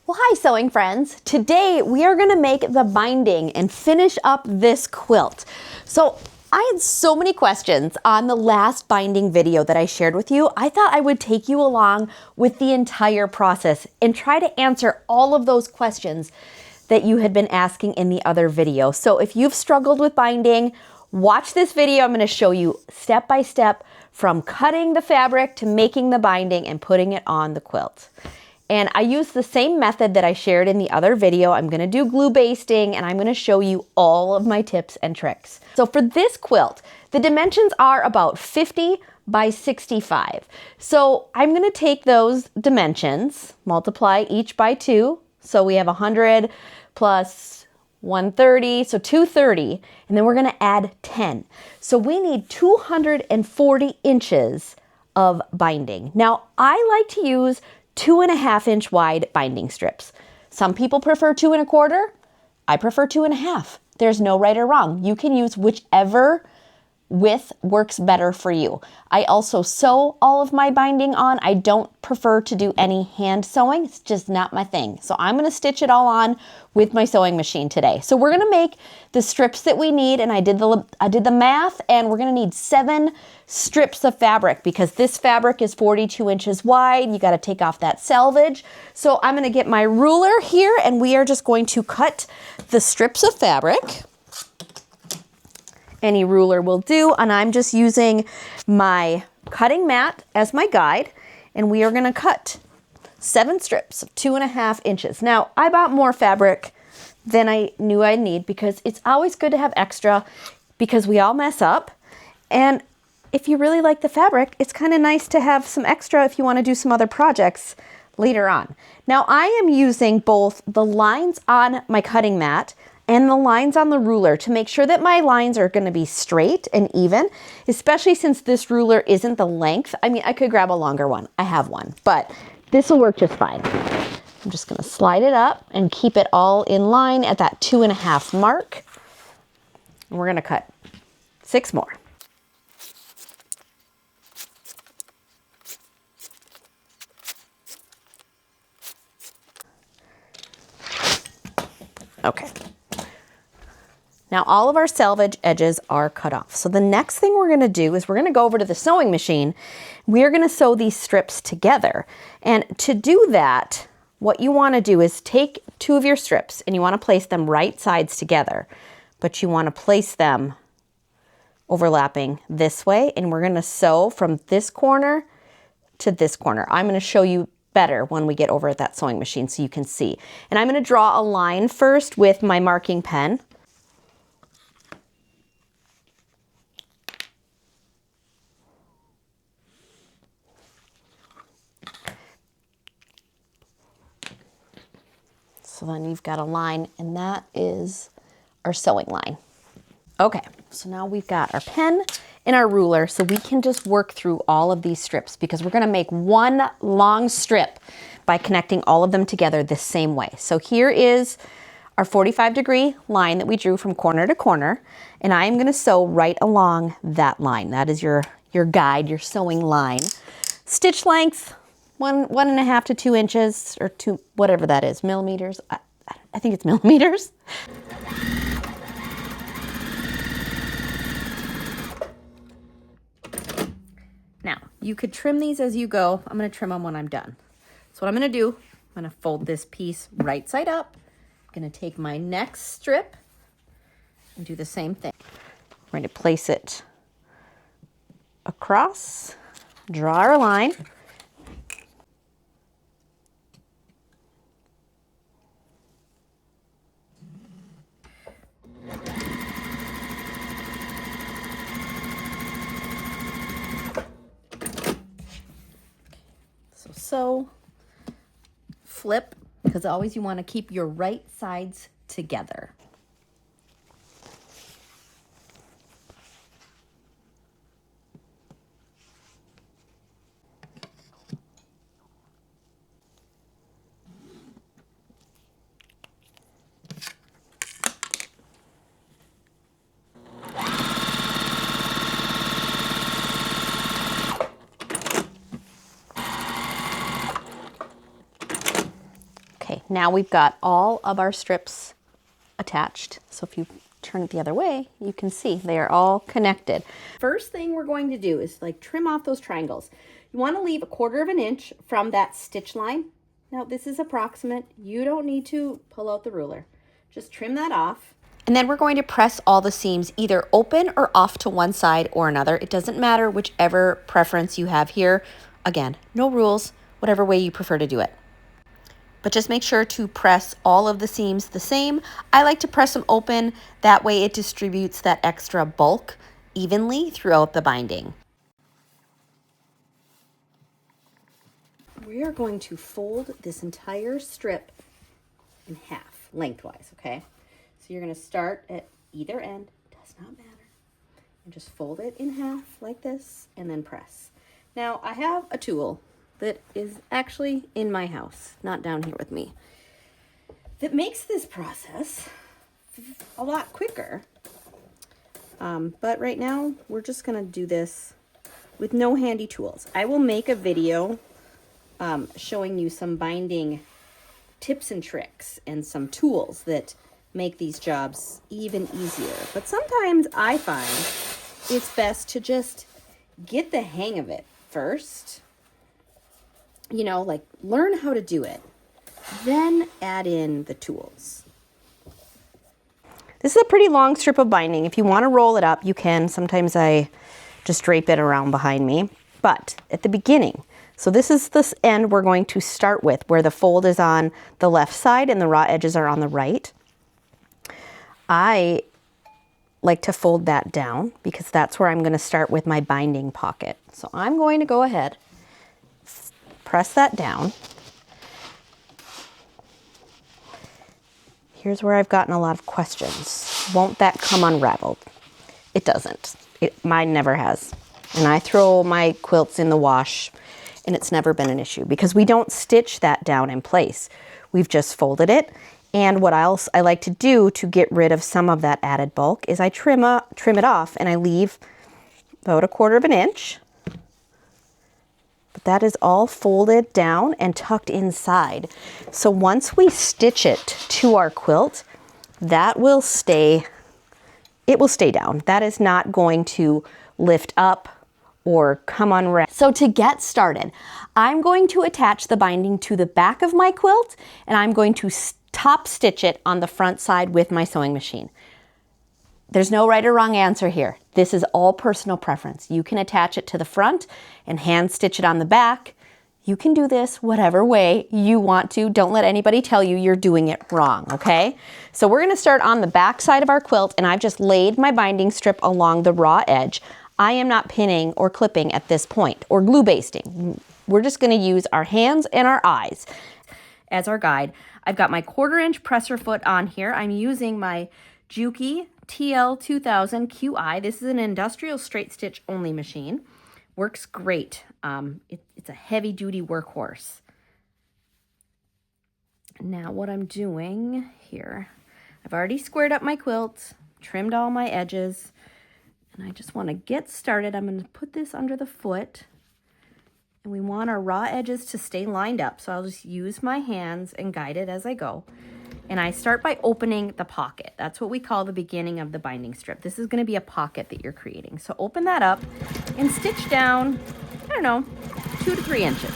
Well, hi sewing friends. Today we are gonna make the binding and finish up this quilt. So I had so many questions on the last binding video that I shared with you. I thought I would take you along with the entire process and try to answer all of those questions that you had been asking in the other video. So if you've struggled with binding, watch this video. I'm gonna show you step by step from cutting the fabric to making the binding and putting it on the quilt. And I use the same method that I shared in the other video. I'm gonna do glue basting and I'm gonna show you all of my tips and tricks. So for this quilt, the dimensions are about 50 by 65. So I'm gonna take those dimensions, multiply each by 2. So we have 100 plus 130, so 230, and then we're gonna add 10. So we need 240 inches of binding. Now, I like to use 2.5 inch wide binding strips. Some people prefer 2 1/4. I prefer 2.5. There's no right or wrong. You can use whichever width works better for you. I also sew all of my binding on. I don't prefer to do any hand sewing. It's just not my thing. So I'm gonna stitch it all on with my sewing machine today. So we're gonna make the strips that we need, and I did the math, and we're gonna need 7 strips of fabric because this fabric is 42 inches wide. You gotta take off that selvage. So I'm gonna get my ruler here, and we are just going to cut the strips of fabric. Any ruler will do, and I'm just using my cutting mat as my guide, and we are gonna cut 7 strips of 2.5 inches. Now, I bought more fabric than I knew I'd need because it's always good to have extra because we all mess up. And if you really like the fabric, it's kind of nice to have some extra if you want to do some other projects later on. Now, I am using both the lines on my cutting mat and the lines on the ruler to make sure that my lines are gonna be straight and even, especially since this ruler isn't the length. I mean, I could grab a longer one. I have one, but this will work just fine. I'm just gonna slide it up and keep it all in line at that 2.5 mark. And we're gonna cut 6 more. Okay. Now all of our selvage edges are cut off. So the next thing we're gonna do is we're gonna go over to the sewing machine. We're gonna sew these strips together. And to do that, what you wanna do is take 2 of your strips and you wanna place them right sides together, but you wanna place them overlapping this way, and we're gonna sew from this corner to this corner. I'm gonna show you better when we get over at that sewing machine so you can see. And I'm gonna draw a line first with my marking pen. So then you've got a line, and that is our sewing line. Okay, so now we've got our pen and our ruler, so we can just work through all of these strips because we're gonna make one long strip by connecting all of them together the same way. So here is our 45-degree line that we drew from corner to corner, and I am gonna sew right along that line. That is your guide, your sewing line. Stitch length, 1.5 to 2 inches, or 2, whatever that is, millimeters. I think it's millimeters. Now, you could trim these as you go. I'm gonna trim them when I'm done. So what I'm gonna do, I'm gonna fold this piece right side up. I'm gonna take my next strip and do the same thing. We're going to place it across, draw our line. So flip, because always you want to keep your right sides together. Okay, now we've got all of our strips attached. So if you turn it the other way, you can see they are all connected. First thing we're going to do is like trim off those triangles. You want to leave 1/4 inch from that stitch line. Now this is approximate. You don't need to pull out the ruler. Just trim that off. And then we're going to press all the seams either open or off to one side or another. It doesn't matter whichever preference you have here. Again, no rules, whatever way you prefer to do it. But just make sure to press all of the seams the same. I like to press them open. That way it distributes that extra bulk evenly throughout the binding. We are going to fold this entire strip in half, lengthwise, okay? So you're going to start at either end, does not matter, and just fold it in half like this and then press. Now I have a tool that is actually in my house, not down here with me, that makes this process a lot quicker. But right now we're just going to do this with no handy tools. I will make a video showing you some binding tips and tricks and some tools that make these jobs even easier. But sometimes I find it's best to just get the hang of it first. You know, like learn how to do it, then add in the tools. This is a pretty long strip of binding. If you want to roll it up, you can. Sometimes I just drape it around behind me. But at the beginning, so this is this end we're going to start with, where the fold is on the left side and the raw edges are on the right. I like to fold that down because that's where I'm going to start with my binding pocket. So I'm going to go ahead, press that down. Here's where I've gotten a lot of questions. Won't that come unraveled? It doesn't. Mine never has. And I throw my quilts in the wash and it's never been an issue because we don't stitch that down in place. We've just folded it. And what else I like to do to get rid of some of that added bulk is I trim it off and I leave about 1/4 inch. But that is all folded down and tucked inside. So once we stitch it to our quilt, that will stay, it will stay down. That is not going to lift up or come unwrapped. So to get started, I'm going to attach the binding to the back of my quilt and I'm going to top stitch it on the front side with my sewing machine. There's no right or wrong answer here. This is all personal preference. You can attach it to the front and hand stitch it on the back. You can do this whatever way you want to. Don't let anybody tell you you're doing it wrong, okay? So we're gonna start on the back side of our quilt and I've just laid my binding strip along the raw edge. I am not pinning or clipping at this point or glue basting. We're just gonna use our hands and our eyes as our guide. I've got my 1/4 inch presser foot on here. I'm using my Juki TL2000 QI. This is an industrial straight stitch only machine. Works great. It's a heavy duty workhorse. Now what I'm doing here, I've already squared up my quilt, trimmed all my edges, and I just want to get started. I'm going to put this under the foot, and we want our raw edges to stay lined up. So I'll just use my hands and guide it as I go. And I start by opening the pocket. That's what we call the beginning of the binding strip. This is going to be a pocket that you're creating. So open that up and stitch down, I don't know, 2 to 3 inches.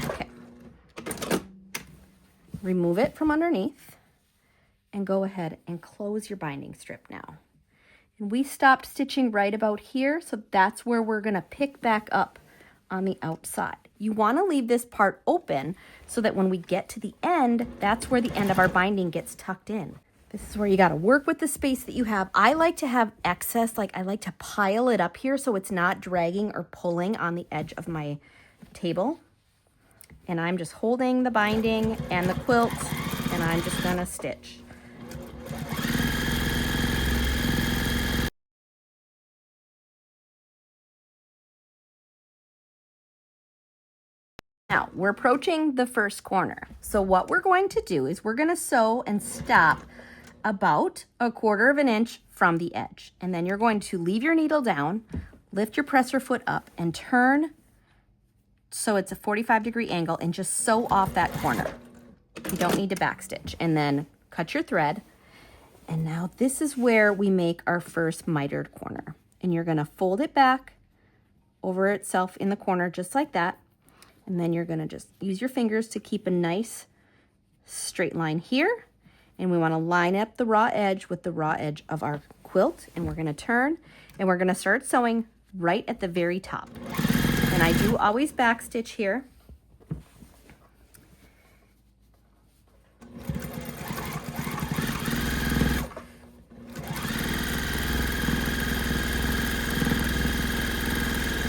Okay. Remove it from underneath and go ahead and close your binding strip now. And we stopped stitching right about here, so that's where we're gonna pick back up on the outside. You wanna leave this part open so that when we get to the end, that's where the end of our binding gets tucked in. This is where you gotta work with the space that you have. I like to have excess, like I like to pile it up here so it's not dragging or pulling on the edge of my table. And I'm just holding the binding and the quilt, and I'm just gonna stitch. Now, we're approaching the first corner. So what we're going to do is we're going to sew and stop about 1/4 inch from the edge. And then you're going to leave your needle down, lift your presser foot up and turn so it's a 45-degree angle and just sew off that corner. You don't need to backstitch. And then cut your thread. And now this is where we make our first mitered corner. And you're gonna fold it back over itself in the corner just like that. And then you're gonna just use your fingers to keep a nice straight line here. And we wanna line up the raw edge with the raw edge of our quilt. And we're gonna turn and we're gonna start sewing right at the very top. And I do always backstitch here.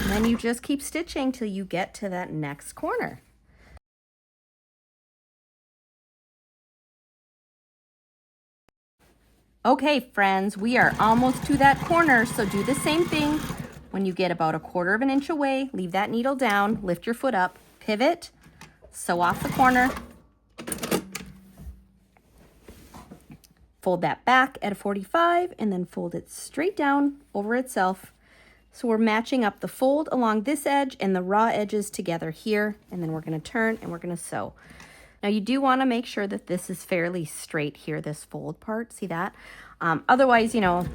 And then you just keep stitching till you get to that next corner. Okay, friends, we are almost to that corner, so do the same thing. When you get about 1/4 of an inch away, leave that needle down, lift your foot up, pivot, sew off the corner, fold that back at a 45, and then fold it straight down over itself. So we're matching up the fold along this edge and the raw edges together here, and then we're gonna turn and we're gonna sew. Now you do wanna make sure that this is fairly straight here, this fold part, see that? Otherwise, you know,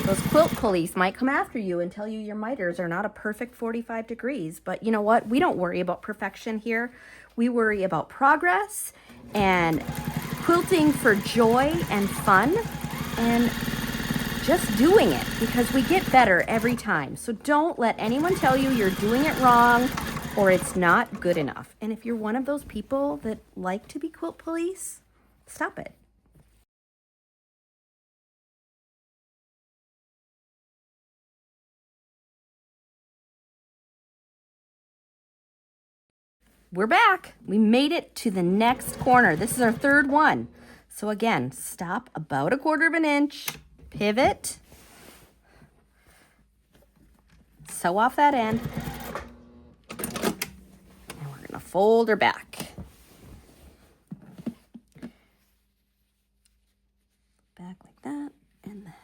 those quilt police might come after you and tell you your miters are not a perfect 45 degrees, but you know what? We don't worry about perfection here. We worry about progress and quilting for joy and fun and just doing it, because we get better every time. So don't let anyone tell you you're doing it wrong or it's not good enough. And if you're one of those people that like to be quilt police, stop it. We're back. We made it to the next corner. This is our third one. So again, stop about 1/4 of an inch, pivot, sew off that end, and we're gonna fold her back. Back like that, and then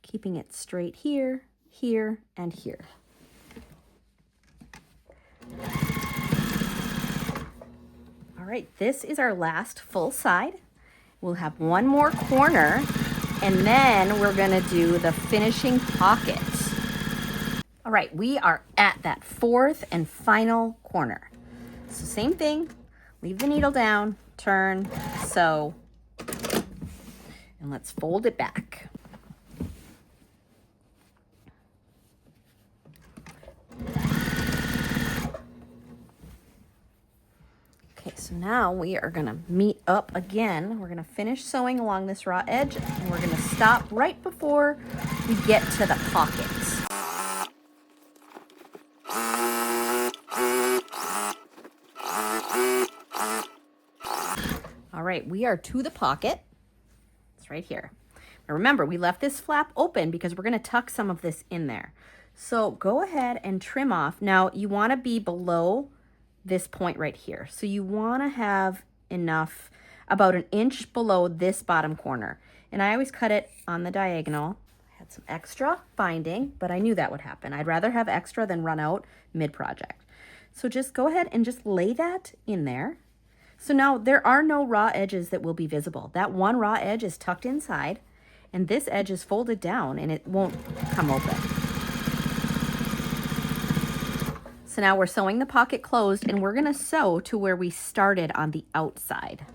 keeping it straight here, here, and here. All right, this is our last full side. We'll have one more corner, and then we're gonna do the finishing pocket. All right, we are at that 4th and final corner. So same thing, leave the needle down, turn, sew, and let's fold it back. Okay, so now we are gonna meet up again. We're gonna finish sewing along this raw edge, and we're gonna stop right before we get to the pockets. All right, we are to the pocket. It's right here. Now remember, we left this flap open because we're gonna tuck some of this in there. So go ahead and trim off. Now you wanna be below this point right here. So you want to have enough, about 1 inch below this bottom corner. And I always cut it on the diagonal. I had some extra binding, but I knew that would happen. I'd rather have extra than run out mid-project. So just go ahead and just lay that in there. So now there are no raw edges that will be visible. That one raw edge is tucked inside, and this edge is folded down and it won't come open. So now we're sewing the pocket closed, and we're gonna sew to where we started on the outside.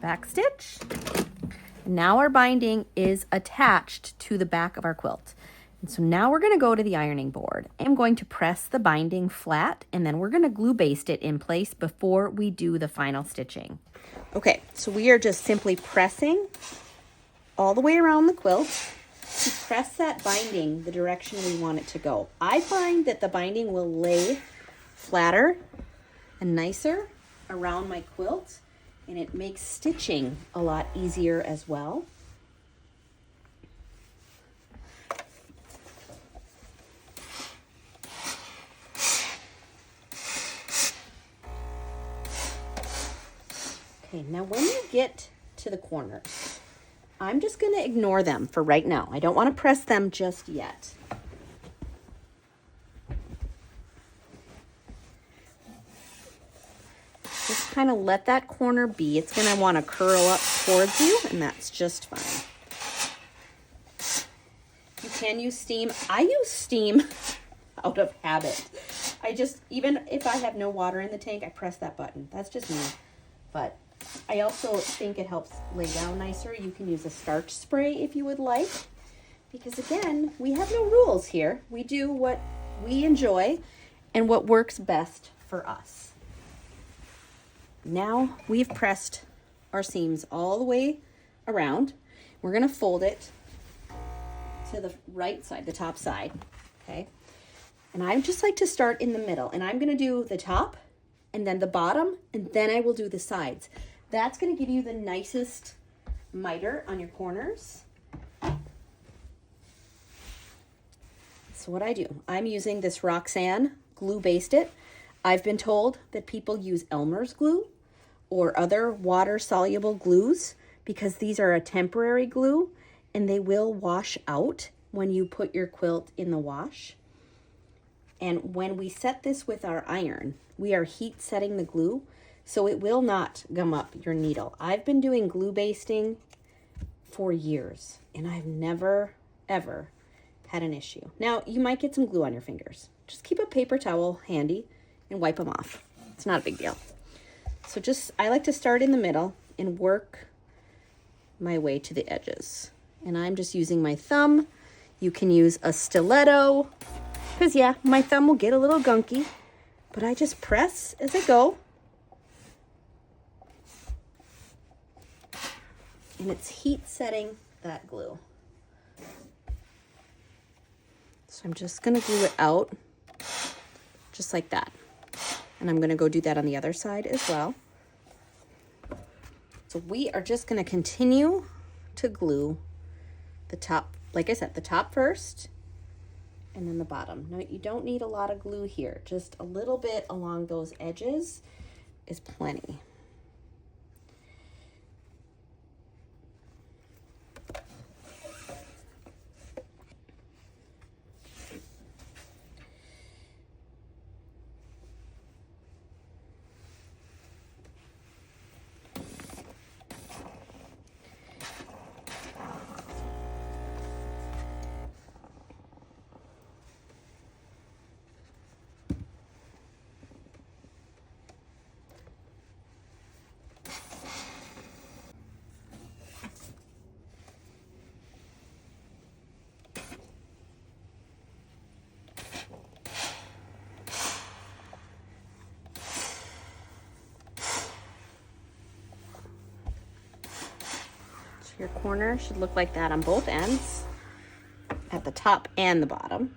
Backstitch. Now our binding is attached to the back of our quilt. And so now we're gonna go to the ironing board. I'm going to press the binding flat, and then we're gonna glue baste it in place before we do the final stitching. Okay, so we are just simply pressing all the way around the quilt to press that binding the direction we want it to go. I find that the binding will lay flatter and nicer around my quilt, and it makes stitching a lot easier as well. Okay, now when you get to the corners, I'm just going to ignore them for right now. I don't want to press them just yet. Just kind of let that corner be. It's going to want to curl up towards you, and that's just fine. You can use steam. I use steam out of habit. Even if I have no water in the tank, I press that button. That's just me. But I also think it helps lay down nicer. You can use a starch spray if you would like. Because again, we have no rules here. We do what we enjoy and what works best for us. Now we've pressed our seams all the way around. We're going to fold it to the right side, the top side, okay? And I just like to start in the middle, and I'm going to do the top and then the bottom, and then I will do the sides. That's going to give you the nicest miter on your corners. So what I do, I'm using this Roxanne glue based it. I've been told that people use Elmer's glue or other water soluble glues because these are a temporary glue and they will wash out when you put your quilt in the wash. And when we set this with our iron, we are heat setting the glue so it will not gum up your needle. I've been doing glue basting for years and I've never ever had an issue. Now you might get some glue on your fingers. Just keep a paper towel handy and wipe them off. It's not a big deal. So I like to start in the middle and work my way to the edges. And I'm just using my thumb. You can use a stiletto, because yeah, my thumb will get a little gunky, but I just press as I go. And it's heat setting that glue. So I'm just gonna glue it out, just like that. And I'm gonna go do that on the other side as well. So we are just gonna continue to glue the top, like I said, the top first, and then the bottom. Now you don't need a lot of glue here, just a little bit along those edges is plenty. Your corner should look like that on both ends, at the top and the bottom.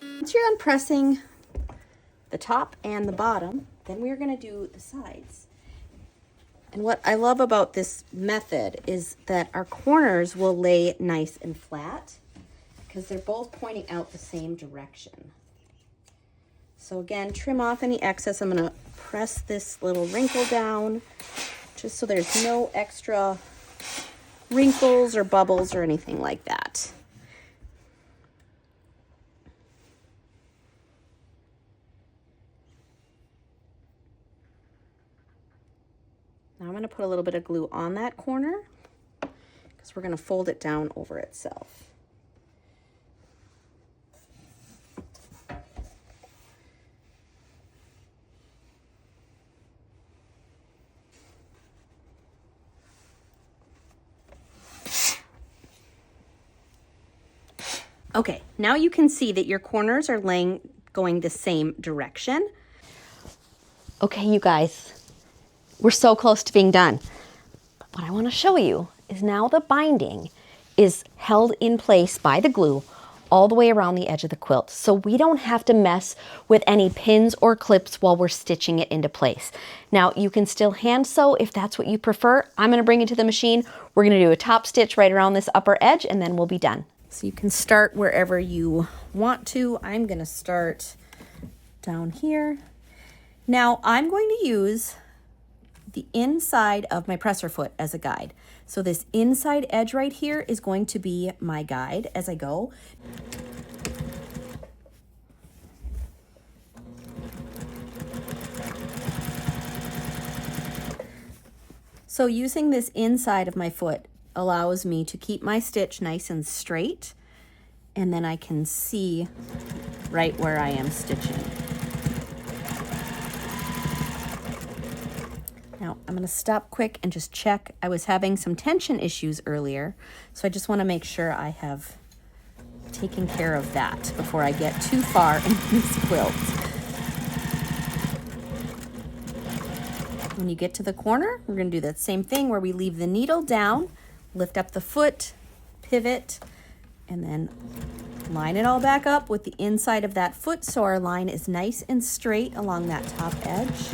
Once you're done pressing the top and the bottom, then we're going to do the sides. And what I love about this method is that our corners will lay nice and flat because they're both pointing out the same direction. So again, trim off any excess. I'm going to press this little wrinkle down just so there's no extra wrinkles or bubbles or anything like that. Now I'm going to put a little bit of glue on that corner because we're going to fold it down over itself. Okay, now you can see that your corners are going the same direction. Okay, you guys, we're so close to being done. But what I want to show you is now the binding is held in place by the glue all the way around the edge of the quilt. So we don't have to mess with any pins or clips while we're stitching it into place. Now you can still hand sew if that's what you prefer. I'm going to bring it to the machine. We're going to do a top stitch right around this upper edge and then we'll be done. So you can start wherever you want to. I'm going to start down here. Now I'm going to use the inside of my presser foot as a guide. So this inside edge right here is going to be my guide as I go. So using this inside of my foot allows me to keep my stitch nice and straight, and then I can see right where I am stitching. Now I'm going to stop quick and just check. I was having some tension issues earlier, so I just want to make sure I have taken care of that before I get too far in this quilt. When you get to the corner, we're going to do that same thing where we leave the needle down, lift up the foot, pivot, and then line it all back up with the inside of that foot so our line is nice and straight along that top edge.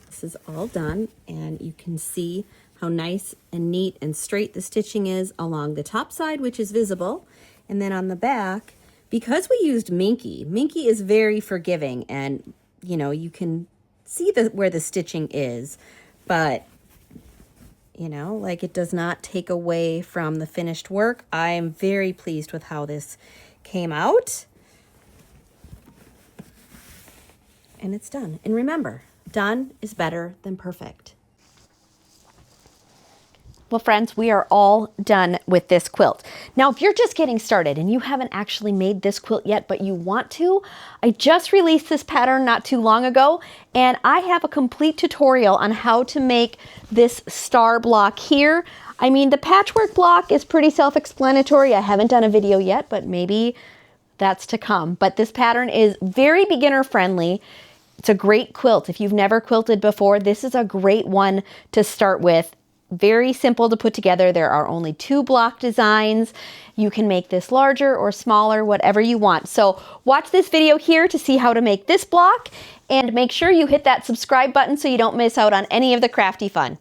This is all done, and you can see how nice and neat and straight the stitching is along the top side, which is visible. And then on the back, because we used Minky is very forgiving, and you know, you can see where the stitching is, but you know, like, it does not take away from the finished work. I'm very pleased with how this came out. And it's done. And remember, done is better than perfect. Well, friends, we are all done with this quilt. Now, if you're just getting started and you haven't actually made this quilt yet, but you want to, I just released this pattern not too long ago, and I have a complete tutorial on how to make this star block here. I mean, the patchwork block is pretty self-explanatory. I haven't done a video yet, but maybe that's to come. But this pattern is very beginner friendly. It's a great quilt. If you've never quilted before, this is a great one to start with. Very simple to put together. There are only 2 block designs. You can make this larger or smaller, whatever you want. So watch this video here to see how to make this block, and make sure you hit that subscribe button so you don't miss out on any of the crafty fun.